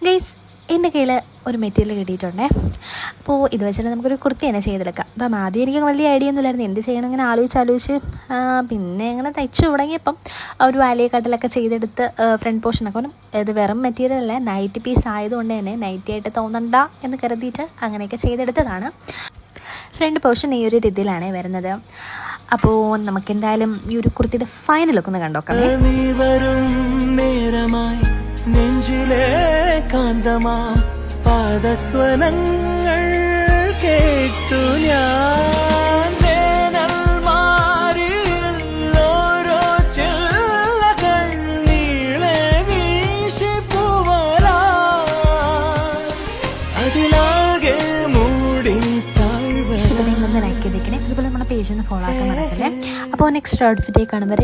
Guys, എൻ്റെ കയ്യിൽ ഒരു മെറ്റീരിയൽ കിട്ടിയിട്ടുണ്ടേ. അപ്പോൾ ഇത് വെച്ചിട്ട് നമുക്കൊരു കുർത്തി തന്നെ ചെയ്തെടുക്കാം. അപ്പം ആദ്യം എനിക്ക് വലിയ ഐഡിയ ഒന്നുമില്ലായിരുന്നു എന്ത് ചെയ്യണം, ഇങ്ങനെ ആലോചിച്ച് പിന്നെ ഇങ്ങനെ തയ്ച്ചു തുടങ്ങിയപ്പം ഒരു വാലിയ കട്ടിലൊക്കെ ചെയ്തെടുത്ത് ഫ്രണ്ട് പോർഷനൊക്കെ പറഞ്ഞു. ഇത് വെറും മെറ്റീരിയൽ അല്ല, നൈറ്റ് പീസ് ആയതുകൊണ്ട് തന്നെ നൈറ്റി ആയിട്ട് തോന്നണ്ട എന്ന് കരുതിയിട്ട് അങ്ങനെയൊക്കെ ചെയ്തെടുത്തതാണ്. ഫ്രണ്ട് പോർഷൻ ഈ ഒരു രീതിയിലാണ് വരുന്നത്. അപ്പോൾ നമുക്കെന്തായാലും ഈ ഒരു കുർത്തിയുടെ ഫൈനൽ ഒക്കെ ഒന്ന് കണ്ടോക്കാം. നെഞ്ചിലെ കാന്തമാ പാദസ്വനങ്ങൾ കേട്ടു ഞാൻ ഓരോ ചില്ലകൾ നീളെ വീശി പൂവലാ അതിലാകെ മൂടി ഇഷ്ടപ്പെട്ടെങ്കിൽ ഒന്ന് ലൈക്ക് ചെയ്തേക്കണേ. അതുപോലെ നമ്മുടെ പേജ് ഒന്ന് ഫോളോ ആക്കാൻ മറക്കല്ലേ. അപ്പോൾ നെക്സ്റ്റ് ഔട്ട്ഫിറ്റേ കാണുമ്പോൾ